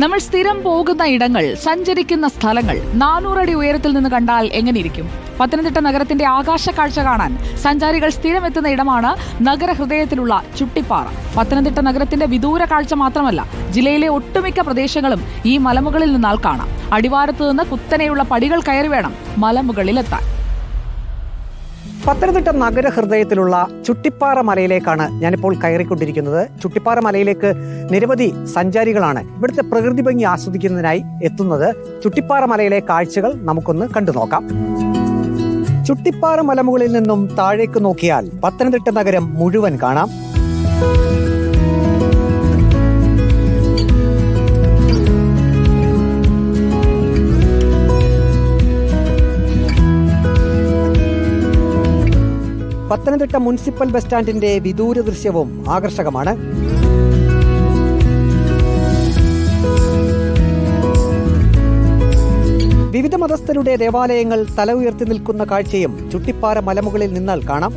നമ്മൾ സ്ഥിരം പോകുന്ന ഇടങ്ങൾ, സഞ്ചരിക്കുന്ന സ്ഥലങ്ങൾ 400 അടി ഉയരത്തിൽ നിന്ന് കണ്ടാൽ എങ്ങനെയിരിക്കും? പത്തനംതിട്ട നഗരത്തിന്റെ ആകാശ കാഴ്ച കാണാൻ സഞ്ചാരികൾ സ്ഥിരം എത്തുന്ന ഇടമാണ് നഗരഹൃദയത്തിലുള്ള ചുട്ടിപ്പാറ. പത്തനംതിട്ട നഗരത്തിന്റെ വിദൂര കാഴ്ച മാത്രമല്ല, ജില്ലയിലെ ഒട്ടുമിക്ക പ്രദേശങ്ങളും ഈ മലമുകളിൽ നിന്നാൽ കാണാം. അടിവാരത്തു നിന്ന് കുത്തനെയുള്ള പടികൾ കയറി വേണം മലമുകളിലെത്താൻ. പത്തനംതിട്ട നഗരഹൃദയത്തിലുള്ള ചുട്ടിപ്പാറ മലയിലേക്കാണ് ഞാനിപ്പോൾ കയറിക്കൊണ്ടിരിക്കുന്നത്. ചുട്ടിപ്പാറ മലയിലേക്ക് നിരവധി സഞ്ചാരികളാണ് ഇവിടുത്തെ പ്രകൃതി ഭംഗി ആസ്വദിക്കുന്നതിനായി എത്തുന്നത്. ചുട്ടിപ്പാറ മലയിലെ കാഴ്ചകൾ നമുക്കൊന്ന് കണ്ടു നോക്കാം. ചുട്ടിപ്പാറ മലമുകളിൽ നിന്നും താഴേക്ക് നോക്കിയാൽ പത്തനംതിട്ട നഗരം മുഴുവൻ കാണാം. പത്തനംതിട്ട മുനിസിപ്പൽ ബസ് സ്റ്റാൻഡിന്റെ വിദൂര ദൃശ്യവും ആകർഷകമാണ്. വിവിധ മതസ്ഥരുടെ ദേവാലയങ്ങൾ തല ഉയർത്തി നിൽക്കുന്ന കാഴ്ചയും ചുട്ടിപ്പാറ മലമുകളിൽ നിന്നാൽ കാണാം.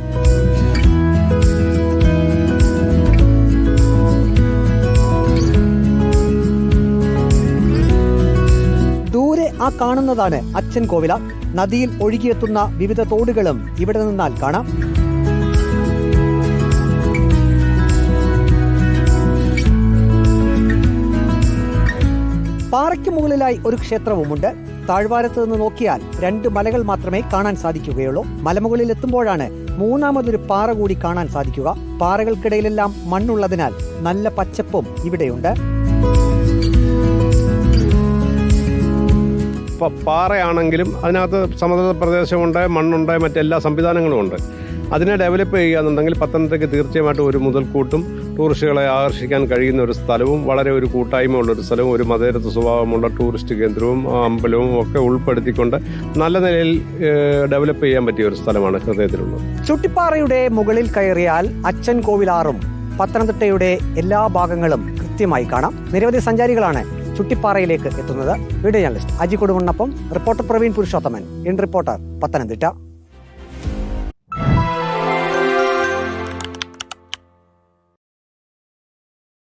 ദൂരെ ആ കാണുന്നതാണ് അച്ഛൻ കോവില. നദിയിൽ ഒഴുകിയെത്തുന്ന വിവിധ തോടുകളും ഇവിടെ നിന്നാൽ കാണാം. പാറയ്ക്ക് മുകളിലായി ഒരു ക്ഷേത്രവുമുണ്ട്. താഴ്വാരത്ത് നിന്ന് നോക്കിയാൽ 2 മലകൾ മാത്രമേ കാണാൻ സാധിക്കുകയുള്ളൂ. മലമുകളിൽ എത്തുമ്പോഴാണ് മൂന്നാമതൊരു പാറ കൂടി കാണാൻ സാധിക്കുക. പാറകൾക്കിടയിലെല്ലാം മണ്ണുള്ളതിനാൽ നല്ല പച്ചപ്പും ഇവിടെയുണ്ട്. പാറയാണെങ്കിലും അതിനകത്ത് സമതല പ്രദേശമുണ്ട്, മണ്ണുണ്ട്, മറ്റെല്ലാ സംവിധാനങ്ങളും ഉണ്ട്. അതിനെ ഡെവലപ്പ് ചെയ്യുകയെന്നുണ്ടെങ്കിൽ പത്തനംതിട്ടയ്ക്ക് തീർച്ചയായിട്ടും ഒരു മുതൽക്കൂട്ടും ടൂറിസ്റ്റുകളെ ആകർഷിക്കാൻ കഴിയുന്ന ഒരു സ്ഥലവും വളരെ ഒരു കൂട്ടായ്മ ഉള്ളൊരു സ്ഥലവും ഒരു മതേതര സ്വഭാവമുള്ള ടൂറിസ്റ്റ് കേന്ദ്രവും അമ്പലവും ഒക്കെ ഉൾപ്പെടുത്തിക്കൊണ്ട് നല്ല നിലയിൽ ഡെവലപ്പ് ചെയ്യാൻ പറ്റിയ ഒരു സ്ഥലമാണ് ഹൃദയത്തിലുള്ളത്. ചുട്ടിപ്പാറയുടെ മുകളിൽ കയറിയാൽ അച്ഛൻ കോവിലാറും പത്തനംതിട്ടയുടെ എല്ലാ ഭാഗങ്ങളും കൃത്യമായി കാണാം. നിരവധി സഞ്ചാരികളാണ് ചുട്ടിപ്പാറയിലേക്ക് എത്തുന്നത്. വീഡിയോ ജേർണലിസ്റ്റ് അജി കൊടുമണ്ണൊപ്പം reporter Praveen Purushothaman, in reporter, Pathanamthitta.